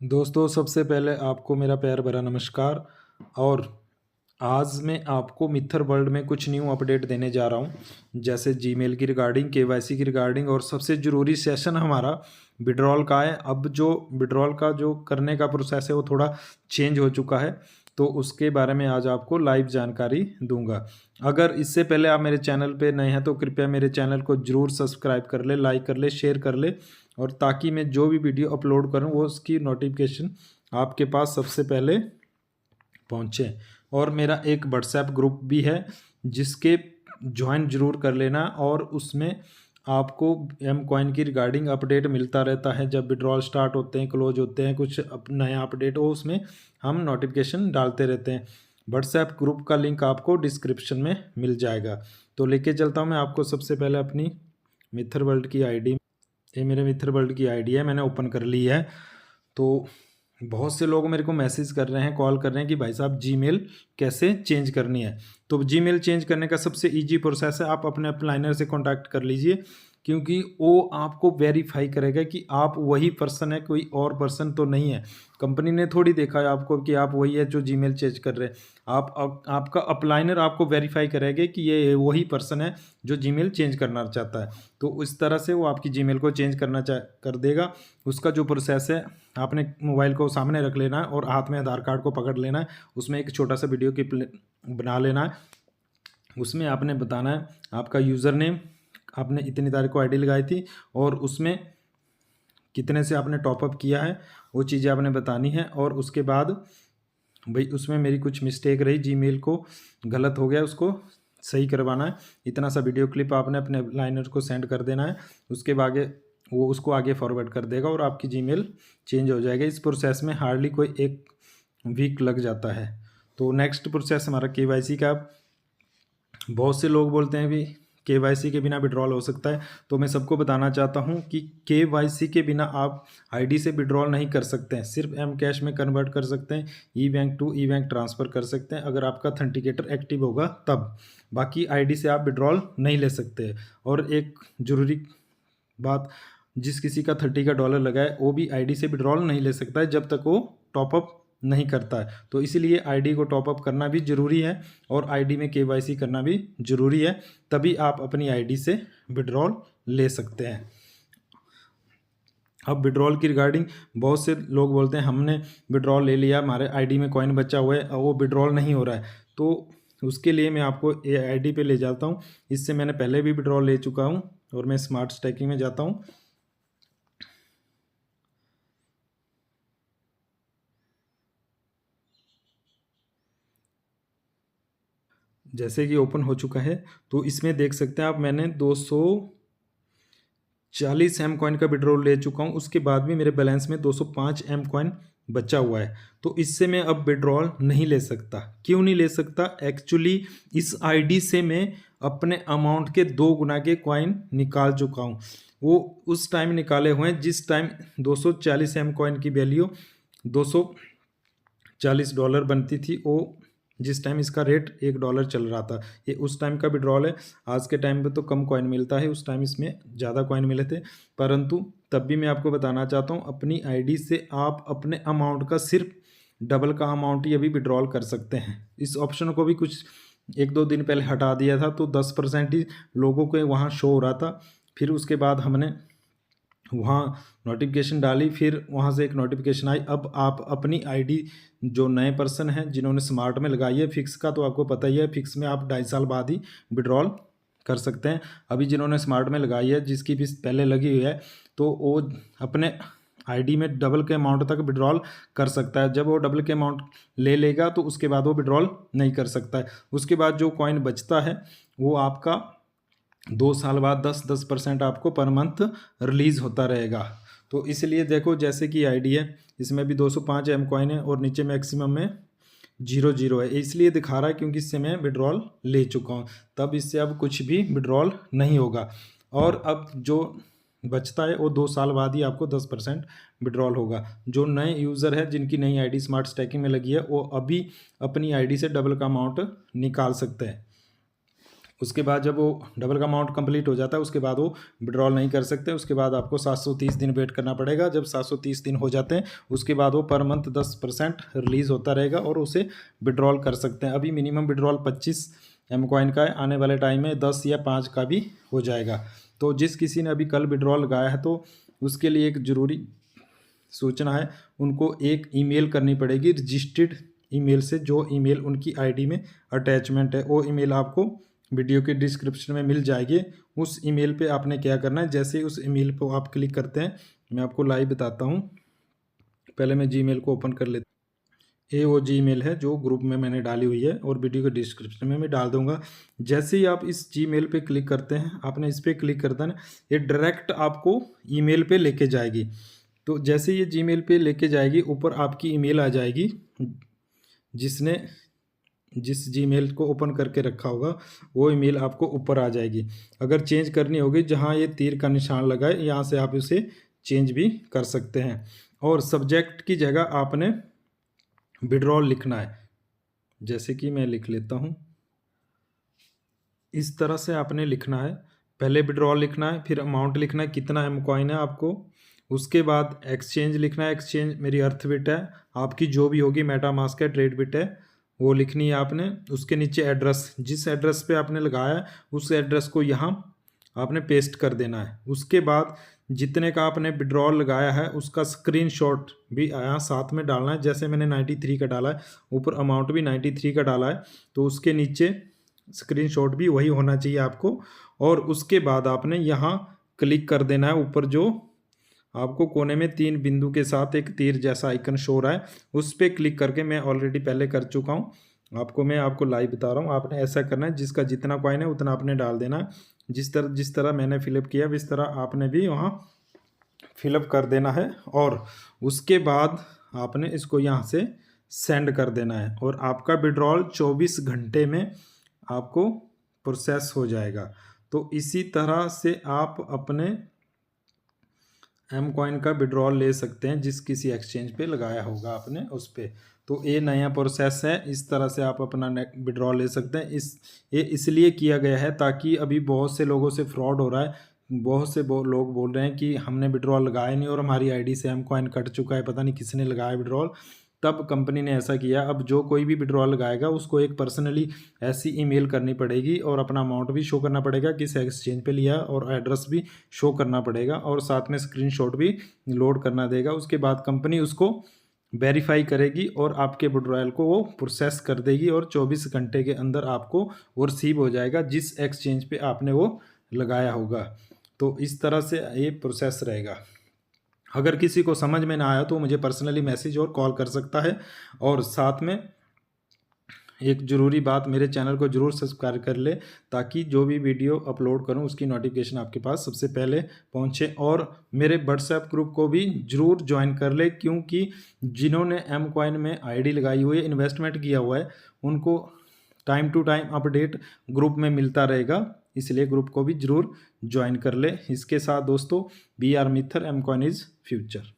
दोस्तों, सबसे पहले आपको मेरा प्यार भरा नमस्कार। और आज मैं आपको मित्तर वर्ल्ड में कुछ न्यू अपडेट देने जा रहा हूं, जैसे जीमेल की रिगार्डिंग, केवाईसी की रिगार्डिंग, और सबसे ज़रूरी सेशन हमारा विड्रॉल का है। अब जो विड्रॉल का जो करने का प्रोसेस है वो थोड़ा चेंज हो चुका है, तो उसके बारे में आज आपको लाइव जानकारी दूंगा। अगर इससे पहले आप मेरे चैनल पे नए हैं तो कृपया मेरे चैनल को ज़रूर सब्सक्राइब कर ले, लाइक कर ले, शेयर कर ले, और ताकि मैं जो भी वीडियो अपलोड करूं वो उसकी नोटिफिकेशन आपके पास सबसे पहले पहुंचे। और मेरा एक व्हाट्सएप ग्रुप भी है जिसके ज्वाइन जरूर कर लेना, और उसमें आपको एम कॉइन की रिगार्डिंग अपडेट मिलता रहता है। जब विड्रॉल स्टार्ट होते हैं, क्लोज होते हैं, कुछ नया अपडेट हो उसमें हम नोटिफिकेशन डालते रहते हैं। व्हाट्सएप ग्रुप का लिंक आपको डिस्क्रिप्शन में मिल जाएगा। तो लेके चलता हूँ मैं आपको सबसे पहले अपनी मित्तर वर्ल्ड की आईडी। ये मेरे मित्तर वर्ल्ड की आईडी है, मैंने ओपन कर ली है। तो बहुत से लोग मेरे को मैसेज कर रहे हैं, कॉल कर रहे हैं कि भाई साहब जीमेल कैसे चेंज करनी है। तो जीमेल चेंज करने का सबसे इजी प्रोसेस है, आप अपने अप्लाइनर से कांटेक्ट कर लीजिए, क्योंकि वो आपको वेरीफाई करेगा कि आप वही पर्सन है, कोई और पर्सन तो नहीं है। कंपनी ने थोड़ी देखा है आपको कि आप वही है जो जीमेल चेंज कर रहे हैं। आपका अप्लाइनर आपको वेरीफाई करेगा कि ये वही पर्सन है जो जीमेल चेंज करना चाहता है। तो इस तरह से वो आपकी जीमेल को चेंज कर देगा। उसका जो प्रोसेस है, आपने मोबाइल को सामने रख लेना है और हाथ में आधार कार्ड को पकड़ लेना है। उसमें एक छोटा सा वीडियो क्लिप बना लेना है। उसमें आपने बताना है आपका यूज़र नेम, आपने इतनी तारीख को आईडी लगाई थी, और उसमें कितने से आपने टॉपअप किया है, वो चीज़ें आपने बतानी है। और उसके बाद भाई उसमें मेरी कुछ मिस्टेक रही, जीमेल को गलत हो गया, उसको सही करवाना है। इतना सा वीडियो क्लिप आपने अपने लाइनर को सेंड कर देना है। उसके बाद वो उसको आगे फॉरवर्ड कर देगा और आपकी जीमेल चेंज हो जाएगा। इस प्रोसेस में हार्डली कोई 1 वीक लग जाता है। तो नेक्स्ट प्रोसेस हमारा केवाईसी का। बहुत से लोग बोलते हैं भी केवाईसी के बिना विड्रॉल हो सकता है, तो मैं सबको बताना चाहता हूं कि केवाईसी के बिना आप आईडी से विड्रॉल नहीं कर सकते हैं। सिर्फ एम कैश में कन्वर्ट कर सकते हैं, e bank to e bank transfer कर सकते हैं अगर आपका ऑथेंटिकेटर एक्टिव होगा तब। बाकी आईडी से आप विड्रॉल नहीं ले सकते। और एक ज़रूरी बात, जिस किसी का $30 लगा है वो भी आईडी से विड्रॉल नहीं ले सकता है जब तक वो टॉपअप नहीं करता है। तो इसीलिए आईडी को टॉपअप करना भी ज़रूरी है और आईडी में केवाईसी करना भी ज़रूरी है, तभी आप अपनी आईडी से विड्रॉल ले सकते हैं। अब विड्रॉल की रिगार्डिंग बहुत से लोग बोलते हैं हमने विड्रॉल ले लिया, हमारे आईडी में कॉइन बचा हुआ है और वो विड्रॉल नहीं हो रहा है। तो उसके लिए मैं आपको ये आईडी पे ले जाता हूँ। इससे मैंने पहले भी विड्रॉल ले चुका हूँ, और मैं स्मार्ट स्टैकिंग में जाता हूँ। जैसे कि ओपन हो चुका है, तो इसमें देख सकते हैं आप, मैंने 240 एम कॉइन का विड्रॉल ले चुका हूँ। उसके बाद भी मेरे बैलेंस में 205 एम कॉइन बचा हुआ है। तो इससे मैं अब विड्रॉल नहीं ले सकता। क्यों नहीं ले सकता? एक्चुअली इस आईडी से मैं अपने अमाउंट के 2 गुना के कॉइन निकाल चुका हूँ। वो उस टाइम निकाले हुए हैं जिस टाइम 240 एम कॉइन की वैल्यू $240 बनती थी। वो जिस टाइम इसका रेट $1 चल रहा था, ये उस टाइम का विड्रॉल है। आज के टाइम पे तो कम कॉइन मिलता है, उस टाइम इसमें ज़्यादा कॉइन मिले थे। परंतु तब भी मैं आपको बताना चाहता हूँ, अपनी आईडी से आप अपने अमाउंट का सिर्फ डबल का अमाउंट ही अभी विड्रॉल कर सकते हैं। इस ऑप्शन को भी कुछ 1-2 दिन पहले हटा दिया था, तो 10% ही लोगों को वहाँ शो हो रहा था। फिर उसके बाद हमने वहाँ नोटिफिकेशन डाली, फिर वहाँ से एक नोटिफिकेशन आई। अब आप अपनी आईडी, जो नए पर्सन हैं जिन्होंने स्मार्ट में लगाई है फिक्स का, तो आपको पता ही है फिक्स में आप 2.5 साल बाद ही विड्रॉल कर सकते हैं। अभी जिन्होंने स्मार्ट में लगाई है, जिसकी फीस पहले लगी हुई है, तो वो अपने आईडी में डबल के अमाउंट तक विड्रॉल कर सकता है। जब वो डबल के अमाउंट ले लेगा तो उसके बाद वो विड्रॉल नहीं कर सकता है। उसके बाद जो कॉइन बचता है वो आपका 2 साल बाद 10% आपको पर मंथ रिलीज़ होता रहेगा। तो इसलिए देखो, जैसे कि आईडी है, इसमें भी 205 एम कॉइन है और नीचे मैक्सिमम में 0 है। इसलिए दिखा रहा है क्योंकि इससे मैं विड्रॉल ले चुका हूँ, तब इससे अब कुछ भी विड्रॉल नहीं होगा। और अब जो बचता है वो 2 साल बाद ही आपको 10% विड्रॉल होगा। जो नए यूज़र है, जिनकी नई आईडी स्मार्ट स्टैकिंग में लगी है, वो अभी अपनी आईडी से डबल का अमाउंट निकाल सकते हैं। उसके बाद जब वो डबल का अमाउंट कंप्लीट हो जाता है उसके बाद वो विड्रॉल नहीं कर सकते। उसके बाद आपको 730 दिन वेट करना पड़ेगा। जब 730 दिन हो जाते हैं उसके बाद वो पर मंथ 10% रिलीज़ होता रहेगा और उसे विड्रॉल कर सकते हैं। अभी मिनिमम विड्रॉल 25 एम कॉइन का है, आने वाले टाइम में 10 या 5 का भी हो जाएगा। तो जिस किसी ने अभी कल विड्रॉल लगाया है तो उसके लिए एक ज़रूरी सूचना है, उनको एक ईमेल करनी पड़ेगी रजिस्टर्ड ईमेल से, जो ईमेल उनकी आईडी में अटैचमेंट है। वो ईमेल आपको वीडियो के डिस्क्रिप्शन में मिल जाएगी। उस ईमेल पे आपने क्या करना है, जैसे ही उस ईमेल पर आप क्लिक करते हैं, मैं आपको लाइव बताता हूँ। पहले मैं जीमेल को ओपन कर लेता हूँ। ये वो जीमेल है जो ग्रुप में मैंने डाली हुई है और वीडियो के डिस्क्रिप्शन में मैं डाल दूंगा। जैसे ही आप इस जीमेल पे क्लिक करते हैं, आपने इस पर क्लिक करता है ना, ये डायरेक्ट आपको ईमेल पे लेके जाएगी। तो जैसे ये जीमेल पे लेके जाएगी, ऊपर आपकी ईमेल आ जाएगी। जिसने जिस जीमेल को ओपन करके रखा होगा वो ईमेल आपको ऊपर आ जाएगी। अगर चेंज करनी होगी, जहाँ ये तीर का निशान लगा है यहाँ से आप इसे चेंज भी कर सकते हैं। और सब्जेक्ट की जगह आपने विड्रॉल लिखना है। जैसे कि मैं लिख लेता हूँ, इस तरह से आपने लिखना है। पहले विड्रॉल लिखना है, फिर अमाउंट लिखना है, कितना एम कॉइन है आपको। उसके बाद एक्सचेंज लिखना है, एक्सचेंज मेरी अर्थबिट है, आपकी जो भी होगी मेटामास्क है, ट्रेडबिट है, वो लिखनी है आपने। उसके नीचे एड्रेस, जिस एड्रेस पे आपने लगाया है उस एड्रेस को यहाँ आपने पेस्ट कर देना है। उसके बाद जितने का आपने विड्रॉल लगाया है उसका स्क्रीनशॉट भी यहाँ साथ में डालना है। जैसे मैंने 93 का डाला है, ऊपर अमाउंट भी 93 का डाला है, तो उसके नीचे स्क्रीनशॉट भी वही होना चाहिए आपको। और उसके बाद आपने यहाँ क्लिक कर देना है। ऊपर जो आपको कोने में 3 बिंदु के साथ एक तीर जैसा आइकन शो रहा है, उस पर क्लिक करके, मैं ऑलरेडी पहले कर चुका हूँ, मैं आपको लाइव बता रहा हूँ। आपने ऐसा करना है, जिसका जितना कॉइन है उतना आपने डाल देना है। जिस तरह मैंने फिलअप किया इस तरह आपने भी वहाँ फिलअप कर देना है। और उसके बाद आपने इसको यहाँ से सेंड कर देना है और आपका विड्रॉल 24 घंटे में आपको प्रोसेस हो जाएगा। तो इसी तरह से आप अपने एम कॉइन का विड्रॉल ले सकते हैं, जिस किसी एक्सचेंज पे लगाया होगा आपने उस पर। तो ये नया प्रोसेस है, इस तरह से आप अपना विड्रॉल ले सकते हैं। ये इसलिए किया गया है ताकि अभी बहुत से लोगों से फ्रॉड हो रहा है। बहुत से लोग बोल रहे हैं कि हमने विड्रॉल लगाया नहीं और हमारी आईडी से एम कॉइन कट चुका है, पता नहीं किसने लगाया विड्रॉल। तब कंपनी ने ऐसा किया। अब जो कोई भी विड्रॉल लगाएगा उसको एक पर्सनली ऐसी ईमेल करनी पड़ेगी और अपना अमाउंट भी शो करना पड़ेगा, किस एक्सचेंज पे लिया, और एड्रेस भी शो करना पड़ेगा, और साथ में स्क्रीनशॉट भी लोड करना देगा। उसके बाद कंपनी उसको वेरीफाई करेगी और आपके विड्रॉल को वो प्रोसेस कर देगी और 24 घंटे के अंदर आपको वो रिसीव हो जाएगा, जिस एक्सचेंज पे आपने वो लगाया होगा। तो इस तरह से ये प्रोसेस रहेगा। अगर किसी को समझ में ना आया तो मुझे पर्सनली मैसेज और कॉल कर सकता है। और साथ में एक ज़रूरी बात, मेरे चैनल को ज़रूर सब्सक्राइब कर ले, ताकि जो भी वीडियो अपलोड करूं उसकी नोटिफिकेशन आपके पास सबसे पहले पहुंचे। और मेरे व्हाट्सएप ग्रुप को भी ज़रूर ज्वाइन कर ले, क्योंकि जिन्होंने एम कॉइन में आईडी लगाई हुई है, इन्वेस्टमेंट किया हुआ है, उनको time to time update group में मिलता रहेगा। इसलिए ग्रुप को भी ज़रूर ज्वाइन कर ले। इसके साथ दोस्तों, B R Mittar, M coin is future.